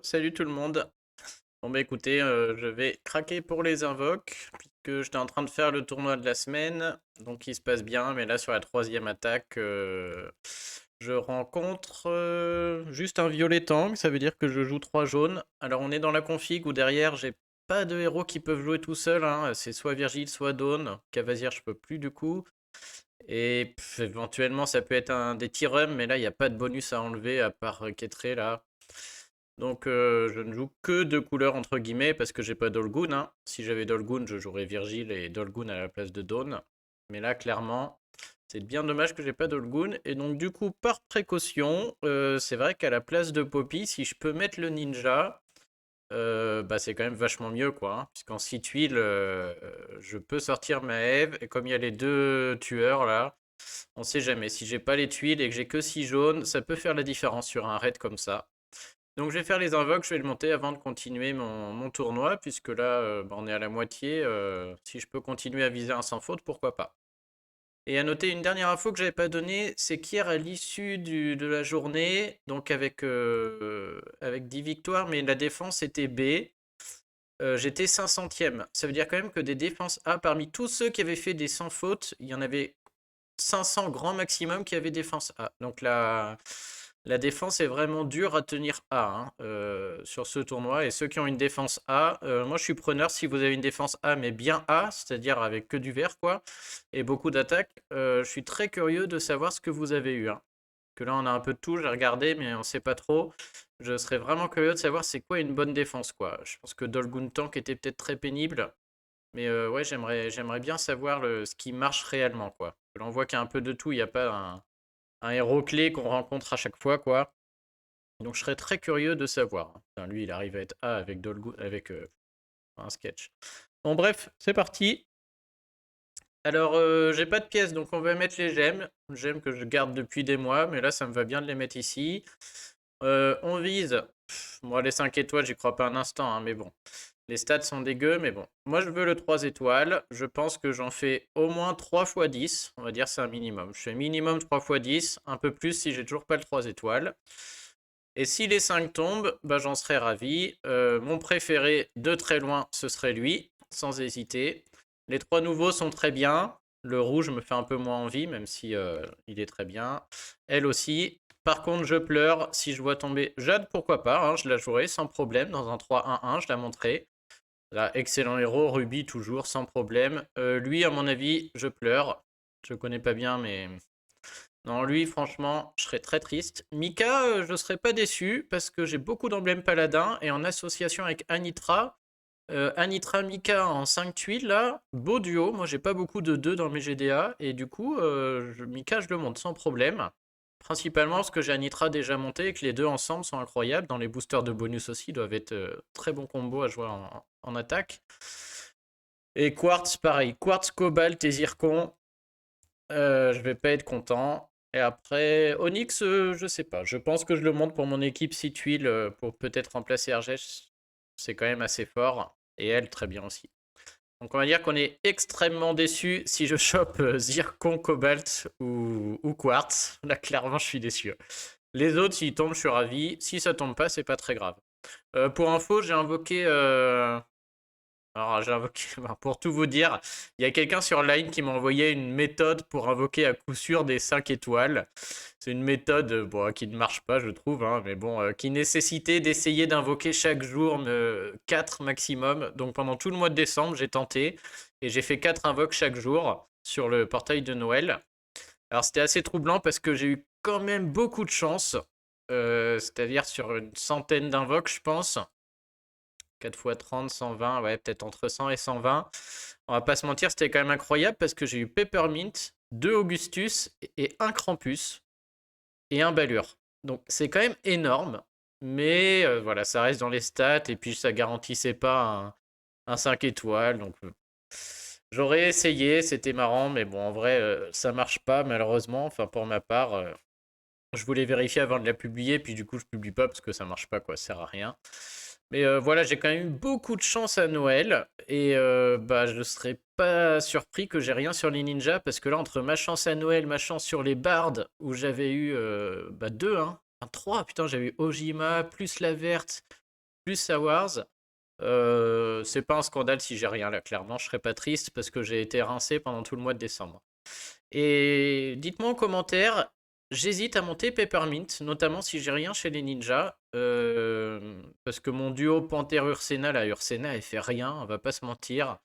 Salut tout le monde. Bon bah écoutez, je vais craquer pour les invoques, puisque j'étais en train de faire le tournoi de la semaine, donc il se passe bien, mais là sur la troisième attaque, je rencontre juste un violet tank, ça veut dire que je joue 3 jaunes. Alors on est dans la config où derrière j'ai pas de héros qui peuvent jouer tout seul, hein. C'est soit Virgile, soit Dawn. Cavasier je peux plus du coup. Et éventuellement ça peut être un des Tyrums, mais là il n'y a pas de bonus à enlever à part Ketré là. Donc je ne joue que deux couleurs entre guillemets parce que j'ai pas Dolgun, hein. Si j'avais Dolgun, je jouerais Virgile et Dolgun à la place de Dawn. Mais là, clairement, c'est bien dommage que j'ai pas Dolgun. Et donc du coup, par précaution, c'est vrai qu'à la place de Poppy, si je peux mettre le ninja, bah c'est quand même vachement mieux quoi, hein. Puisqu'en 6 tuiles, je peux sortir ma Eve. Et comme il y a les deux tueurs là, on sait jamais. Si j'ai pas les tuiles et que j'ai que 6 jaunes, ça peut faire la différence sur un raid comme ça. Donc je vais faire les invoques, je vais le monter avant de continuer mon tournoi, puisque là bah, on est à la moitié. Si je peux continuer à viser un sans faute, pourquoi pas. Et à noter une dernière info que j'avais pas donnée, c'est qu'hier à l'issue de la journée, donc avec 10 victoires, mais la défense était B, j'étais 500e. Ça veut dire quand même que des défenses A, parmi tous ceux qui avaient fait des sans fautes, il y en avait 500 grand maximum qui avaient défense A. Donc la défense est vraiment dure à tenir A, hein, sur ce tournoi. Et ceux qui ont une défense A, moi je suis preneur si vous avez une défense A, mais bien A, c'est-à-dire avec que du vert, quoi, et beaucoup d'attaques. Je suis très curieux de savoir ce que vous avez eu, hein. Que là on a un peu de tout, j'ai regardé, mais on sait pas trop. Je serais vraiment curieux de savoir c'est quoi une bonne défense, quoi. Je pense que Dolgun Tank était peut-être très pénible. Mais ouais, j'aimerais bien savoir ce qui marche réellement, quoi. Là, on voit qu'il y a un peu de tout, il n'y a pas un héros clé qu'on rencontre à chaque fois, quoi. Donc je serais très curieux de savoir. Putain, lui, il arrive à être A avec avec un sketch. Bon, bref, c'est parti. Alors, j'ai pas de pièces, donc on va mettre les gemmes. Gemmes que je garde depuis des mois, mais là, ça me va bien de les mettre ici. On vise. Moi, les 5 étoiles, j'y crois pas un instant, hein, mais bon. Les stats sont dégueux, mais bon. Moi, je veux le 3 étoiles. Je pense que j'en fais au moins 3 fois 10. On va dire c'est un minimum. Je fais minimum 3 fois 10. Un peu plus si j'ai toujours pas le 3 étoiles. Et si les 5 tombent, bah, j'en serais ravi. Mon préféré de très loin, ce serait lui, sans hésiter. Les 3 nouveaux sont très bien. Le rouge me fait un peu moins envie, même si il est très bien. Elle aussi. Par contre, je pleure si je vois tomber Jade, pourquoi pas, hein, je la jouerai sans problème dans un 3-1-1, je la montrerai. Là, excellent héros, Ruby toujours, sans problème. Lui, à mon avis, je pleure. Je connais pas bien, mais non, lui, franchement, je serais très triste. Mika, je serais pas déçu parce que j'ai beaucoup d'emblèmes paladins et en association avec Anitra, Anitra Mika en 5 tuiles, là, beau duo. Moi, j'ai pas beaucoup de 2 dans mes GDA et du coup, Mika, je le monte sans problème. Principalement parce que j'ai Anitra déjà monté et que les deux ensemble sont incroyables. Dans les boosters de bonus aussi, ils doivent être très bons combos à jouer en attaque. Et Quartz, pareil. Quartz, Cobalt et Zircon. Je vais pas être content. Et après, Onyx, je sais pas. Je pense que je le monte pour mon équipe 6 tuiles pour peut-être remplacer Argès. C'est quand même assez fort. Et elle, très bien aussi. Donc on va dire qu'on est extrêmement déçu si je chope Zircon, Cobalt ou Quartz. Là, clairement, je suis déçu. Les autres, s'ils tombent, je suis ravi. Si ça tombe pas, c'est pas très grave. Pour info, j'ai invoqué alors, j'ai invoqué, pour tout vous dire, il y a quelqu'un sur Line qui m'a envoyé une méthode pour invoquer à coup sûr des 5 étoiles. C'est une méthode bon, qui ne marche pas, je trouve, hein, mais bon, qui nécessitait d'essayer d'invoquer chaque jour 4 maximum. Donc pendant tout le mois de décembre, j'ai tenté et j'ai fait 4 invoques chaque jour sur le portail de Noël. Alors c'était assez troublant parce que j'ai eu quand même beaucoup de chance, c'est-à-dire sur une centaine d'invoques, je pense. 4 fois 30, 120, ouais, peut-être entre 100 et 120. On va pas se mentir, c'était quand même incroyable parce que j'ai eu Peppermint, 2 Augustus et un Krampus et un Balur. Donc c'est quand même énorme, mais voilà, ça reste dans les stats et puis ça garantissait pas un 5 étoiles. Donc j'aurais essayé, c'était marrant, mais bon, en vrai, ça marche pas malheureusement. Enfin, pour ma part, je voulais vérifier avant de la publier, puis du coup, je publie pas parce que ça marche pas, quoi, ça sert à rien. Mais voilà, j'ai quand même eu beaucoup de chance à Noël et bah je serais pas surpris que j'ai rien sur les ninjas parce que là entre ma chance à Noël, ma chance sur les bardes où j'avais eu bah deux hein, Enfin, 3, putain, j'ai eu Ojima, plus la verte, plus Sawars. C'est pas un scandale si j'ai rien là, clairement, je serais pas triste parce que j'ai été rincé pendant tout le mois de décembre. Et dites-moi en commentaire, j'hésite à monter Peppermint, notamment si j'ai rien chez les ninjas. Parce que mon duo Panther-Ursena, là, Ursena, elle fait rien, on va pas se mentir.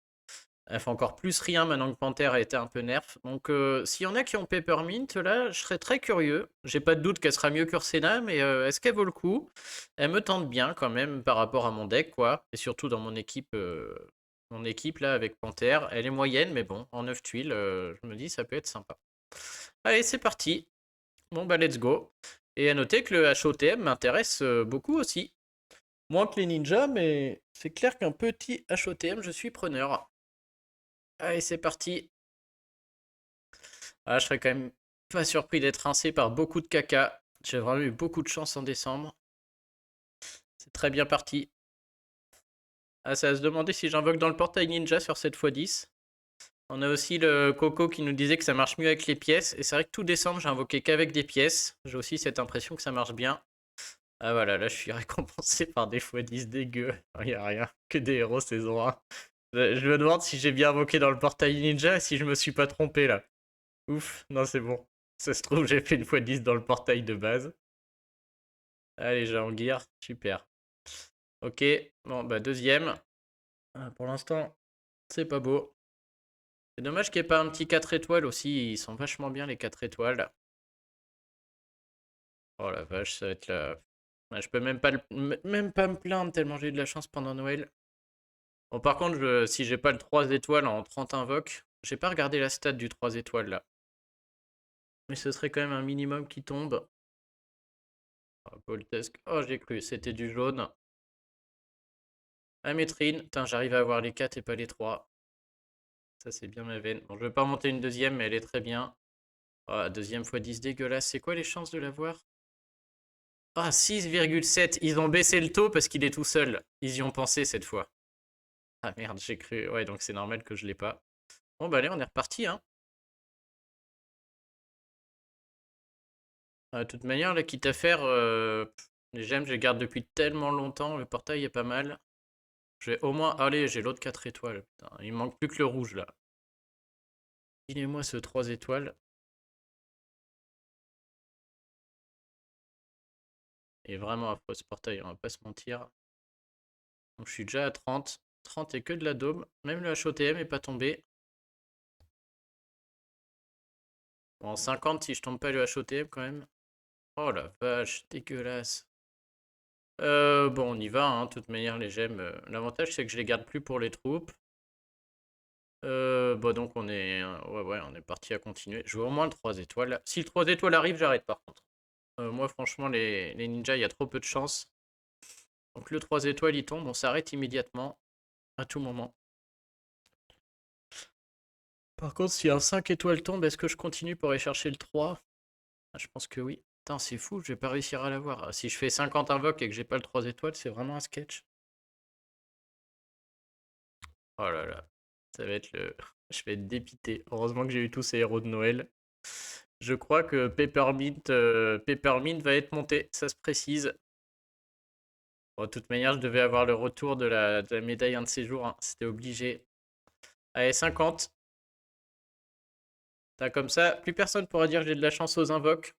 Elle fait encore plus rien maintenant que Panther a été un peu nerf. Donc s'il y en a qui ont Peppermint, là, je serais très curieux. J'ai pas de doute qu'elle sera mieux qu'Ursena, mais est-ce qu'elle vaut le coup? Elle me tente bien quand même par rapport à mon deck, quoi. Et surtout dans mon équipe là avec Panther. Elle est moyenne, mais bon, en 9 tuiles, je me dis ça peut être sympa. Allez, c'est parti. Bon bah let's go. Et à noter que le HOTM m'intéresse beaucoup aussi. Moins que les ninjas, mais c'est clair qu'un petit HOTM, je suis preneur. Allez, c'est parti. Ah, je serais quand même pas surpris d'être rincé par beaucoup de caca. J'ai vraiment eu beaucoup de chance en décembre. C'est très bien parti. Ah, ça va se demander si j'invoque dans le portail ninja sur cette x10. On a aussi le Coco qui nous disait que ça marche mieux avec les pièces. Et c'est vrai que tout décembre, j'ai invoqué qu'avec des pièces. J'ai aussi cette impression que ça marche bien. Ah voilà, là je suis récompensé par des x10 dégueux. Il n'y a rien, que des héros saison 1. Je me demande si j'ai bien invoqué dans le portail ninja et si je me suis pas trompé là. Ouf, non c'est bon. Ça se trouve, j'ai fait une x10 dans le portail de base. Allez, Jahangir, super. Ok, bon, bah deuxième. Ah, pour l'instant, c'est pas beau. C'est dommage qu'il n'y ait pas un petit 4 étoiles aussi. Ils sont vachement bien les 4 étoiles. Oh la vache, ça va être la... Ouais, je peux même pas me plaindre tellement j'ai eu de la chance pendant Noël. Bon, par contre, si j'ai pas le 3 étoiles en 30 invoques, j'ai pas regardé la stat du 3 étoiles là. Mais ce serait quand même un minimum qui tombe. Oh, Voltesque. Oh, j'ai cru, c'était du jaune. Amétrine. Putain, j'arrive à avoir les 4 et pas les 3. Ça, c'est bien ma veine. Bon, je vais pas monter une deuxième, mais elle est très bien. Oh, deuxième x10 dégueulasse. C'est quoi les chances de l'avoir? Ah, 6,7. Ils ont baissé le taux parce qu'il est tout seul. Ils y ont pensé cette fois. Ah merde, j'ai cru. Ouais, donc c'est normal que je l'ai pas. Bon, bah allez, on est reparti, hein. De toute manière, là, quitte à faire, les gemmes, je les garde depuis tellement longtemps. Le portail est pas mal. Je vais au moins. Allez, j'ai l'autre 4 étoiles. Putain, il me manque plus que le rouge là. Filez-moi ce 3 étoiles. Il est vraiment affreux ce portail, on va pas se mentir. Donc je suis déjà à 30. 30 et que de la daube. Même le HOTM est pas tombé. Bon, 50 si je tombe pas le HOTM quand même. Oh la vache, dégueulasse. Bon, on y va, hein. De toute manière, les gemmes. L'avantage, c'est que je les garde plus pour les troupes. Bon, donc on est. Ouais, on est parti à continuer. Je veux au moins le 3 étoiles. Si le 3 étoiles arrive, j'arrête par contre. Moi, franchement, les ninjas, il y a trop peu de chance. Donc le 3 étoiles, il tombe, on s'arrête immédiatement. À tout moment. Par contre, si un 5 étoiles tombe, est-ce que je continue pour aller chercher le 3? Ah, je pense que oui. Putain, c'est fou, je vais pas réussir à l'avoir. Si je fais 50 invoques et que j'ai pas le 3 étoiles, c'est vraiment un sketch. Oh là là, ça va être le... Je vais être dépité. Heureusement que j'ai eu tous ces héros de Noël. Je crois que Peppermint va être monté, ça se précise. Bon, de toute manière, je devais avoir le retour de la médaille un de ces jours, hein. C'était obligé. Allez, 50. T'as comme ça, plus personne pourra dire que j'ai de la chance aux invoques.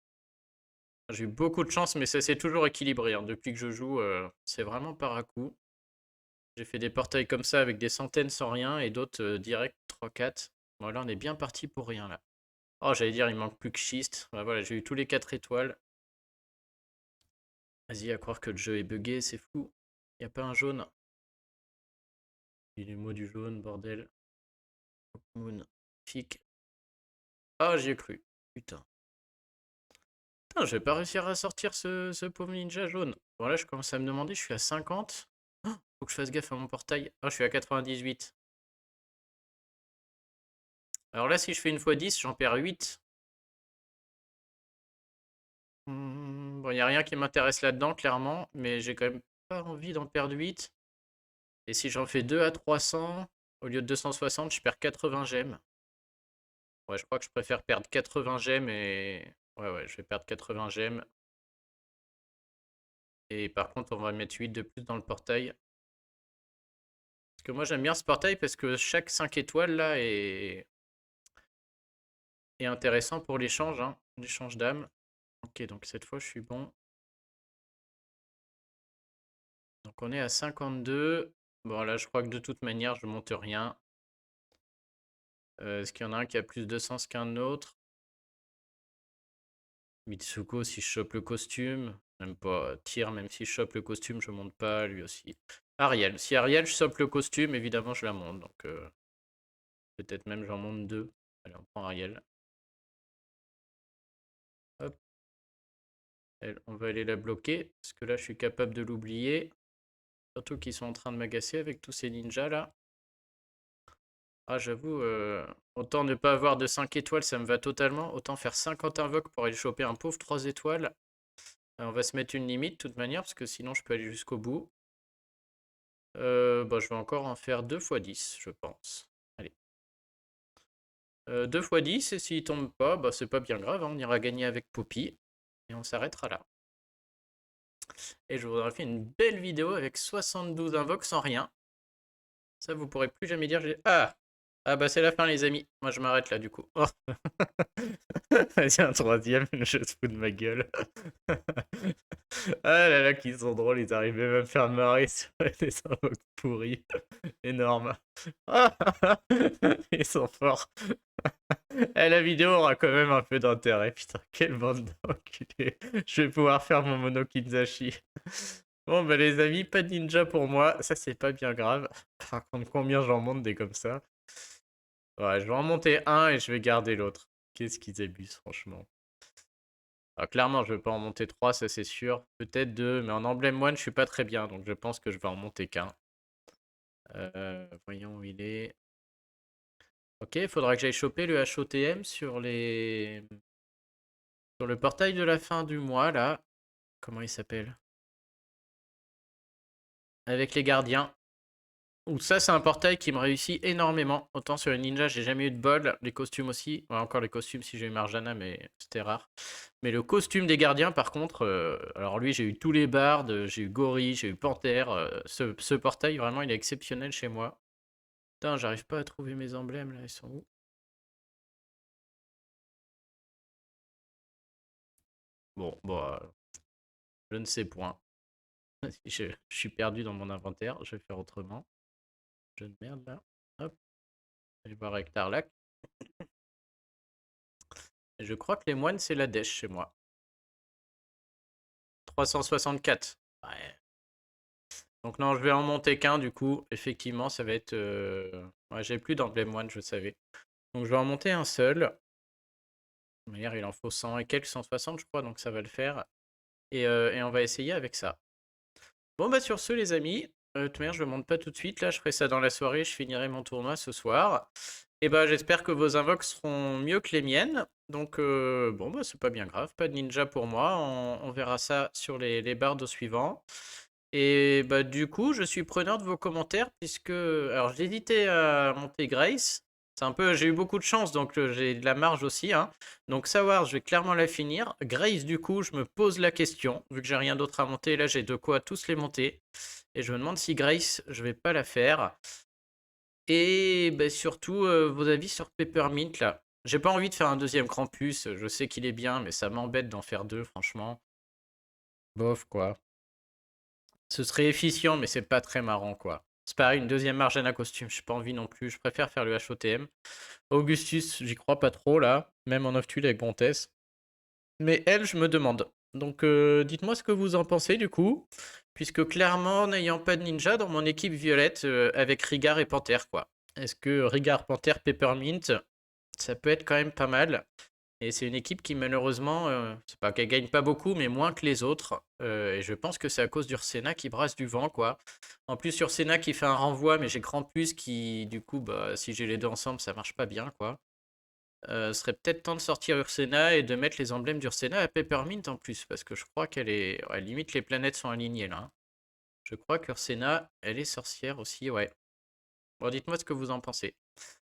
J'ai eu beaucoup de chance, mais ça s'est toujours équilibré, hein. Depuis que je joue, c'est vraiment par à coup. J'ai fait des portails comme ça avec des centaines sans rien et d'autres direct 3-4. Bon, là, on est bien parti pour rien, là. Oh, j'allais dire, il manque plus que schiste. Bah, voilà, j'ai eu tous les 4 étoiles. Vas-y, à croire que le jeu est buggé, c'est fou. Y a pas un jaune. Il est mot du jaune, bordel. Moon. Fic. Ah, j'y ai cru. Putain. Putain, je vais pas réussir à sortir ce pauvre ninja jaune. Bon, là, je commence à me demander, je suis à 50. Oh, faut que je fasse gaffe à mon portail. Ah, je suis à 98. Alors là, si je fais une fois 10, j'en perds 8. Bon, il n'y a rien qui m'intéresse là-dedans, clairement, mais j'ai quand même pas envie d'en perdre 8. Et si j'en fais 2 à 300, au lieu de 260, je perds 80 gemmes. Ouais, je crois que je préfère perdre 80 gemmes et... Ouais, je vais perdre 80 gemmes. Et par contre, on va mettre 8 de plus dans le portail. Parce que moi, j'aime bien ce portail parce que chaque 5 étoiles, là, est intéressant pour l'échange, hein, l'échange d'âmes. Ok, donc cette fois, je suis bon. Donc on est à 52. Bon, là, je crois que de toute manière, je monte rien. Est-ce qu'il y en a un qui a plus de sens qu'un autre? Mitsuko, si je chope le costume. Même pas. Tyr, même si je chope le costume, je monte pas, lui aussi. Ariel. Si Ariel, je chope le costume, évidemment, je la monte. Donc peut-être même j'en monte 2. Allez, on prend Ariel. Hop. Elle, on va aller la bloquer. Parce que là, je suis capable de l'oublier. Surtout qu'ils sont en train de m'agacer avec tous ces ninjas là. Ah, j'avoue, autant ne pas avoir de 5 étoiles, ça me va totalement. Autant faire 50 invoques pour aller choper un pauvre 3 étoiles. On va se mettre une limite de toute manière, parce que sinon je peux aller jusqu'au bout. Bah, je vais encore en faire 2 x 10, je pense. Allez. 2 x 10, et s'il tombe pas, bah, c'est pas bien grave, hein, on ira gagner avec Poppy. Et on s'arrêtera là. Et je vous aurais fait une belle vidéo avec 72 invoques sans rien. Ça, vous pourrez plus jamais dire j'ai... Ah! Ah bah c'est la fin les amis. Moi je m'arrête là du coup. Oh. Vas-y un troisième, je se fous de ma gueule. Ah là là qu'ils sont drôles, ils arrivent même à me faire marrer sur des invoques pourris. Énorme. Ils sont forts. Eh, la vidéo aura quand même un peu d'intérêt. Putain, quelle bande d'enculés. Je vais pouvoir faire mon mono Kinzashi. Bon bah les amis, pas de ninja pour moi. Ça c'est pas bien grave. Par contre, combien j'en monte des comme ça? Ouais, je vais en monter un et je vais garder l'autre. Qu'est-ce qu'ils abusent, franchement. Ah, clairement, je vais pas en monter 3, ça c'est sûr. Peut-être 2, mais en emblème moine, je suis pas très bien, donc je pense que je vais en monter qu'un. Voyons où il est. Ok, il faudra que j'aille choper le HOTM sur les... Sur le portail de la fin du mois, là. Comment il s'appelle? Avec les gardiens. Ou ça, c'est un portail qui me réussit énormément. Autant sur les ninjas, j'ai jamais eu de bol. Les costumes aussi. Ouais, encore les costumes si j'ai eu Marjana, mais c'était rare. Mais le costume des gardiens, par contre, alors lui, j'ai eu tous les bardes, j'ai eu Gori, j'ai eu Panthère. Ce portail, vraiment, il est exceptionnel chez moi. Putain, j'arrive pas à trouver mes emblèmes, là, ils sont où? Bon, je ne sais point. Je suis perdu dans mon inventaire, je vais faire autrement. Je de merde, là. Hop, je vais voir avec Tarlac. Je crois que les moines, c'est la dèche chez moi. 364. Ouais. Donc non, je vais en monter qu'un du coup. Effectivement, ça va être... Ouais, j'ai plus d'emblème moine, je savais. Donc je vais en monter un seul. D'ailleurs, il en faut 100 et quelques, 160 je crois, donc ça va le faire. Et on va essayer avec ça. Bon bah sur ce les amis, de toute manière je ne monte pas tout de suite, là je ferai ça dans la soirée, je finirai mon tournoi ce soir. Et bah j'espère que vos invoques seront mieux que les miennes. Donc bon bah c'est pas bien grave, pas de ninja pour moi, on verra ça sur les barres au suivant. Et bah du coup je suis preneur de vos commentaires puisque... Alors j'hésitais à monter Grace. C'est un peu, j'ai eu beaucoup de chance, donc j'ai de la marge aussi, hein. Donc savoir, je vais clairement la finir. Grace, du coup, je me pose la question, vu que j'ai rien d'autre à monter, là j'ai de quoi tous les monter. Et je me demande si Grace, je vais pas la faire. Et bah, surtout, vos avis sur Peppermint, là. J'ai pas envie de faire un deuxième Krampus, je sais qu'il est bien, mais ça m'embête d'en faire deux, franchement. Bof, quoi. Ce serait efficient, mais c'est pas très marrant, quoi. C'est pareil, une deuxième Marjane à costume, j'ai pas envie non plus, je préfère faire le HOTM. Augustus, j'y crois pas trop, là, même en off-tuile avec Brontess. Mais elle, je me demande. Donc dites-moi ce que vous en pensez du coup, puisque clairement, n'ayant pas de ninja dans mon équipe violette avec Rigard et Panthère, quoi. Est-ce que Rigard, Panthère, Peppermint, ça peut être quand même pas mal? Et c'est une équipe qui malheureusement, c'est pas qu'elle gagne pas beaucoup, mais moins que les autres. Et je pense que c'est à cause d'Ursena qui brasse du vent, quoi. En plus, Ursena qui fait un renvoi, mais j'ai Krampus qui, du coup, bah, si j'ai les deux ensemble, ça marche pas bien, quoi. Serait peut-être temps de sortir Ursena et de mettre les emblèmes d'Ursena à Peppermint en plus, parce que je crois qu'elle est... Ouais, limite, les planètes sont alignées, là, hein. Je crois qu'Ursena, elle est sorcière aussi, ouais. Bon, dites-moi ce que vous en pensez.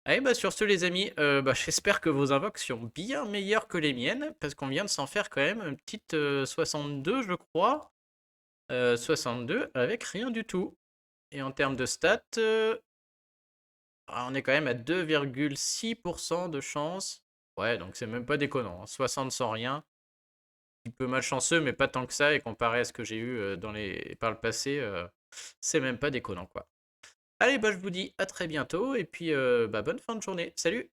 Allez, bah sur ce les amis, bah, j'espère que vos invoques sont bien meilleures que les miennes, parce qu'on vient de s'en faire quand même une petite 62 je crois. 62 avec rien du tout. Et en termes de stats, on est quand même à 2,6% de chance. Ouais, donc c'est même pas déconnant, hein. 60 sans rien. Un peu malchanceux, mais pas tant que ça. Et comparé à ce que j'ai eu par le passé, c'est même pas déconnant, quoi. Allez, bah, je vous dis à très bientôt. Et puis, bah, bonne fin de journée. Salut!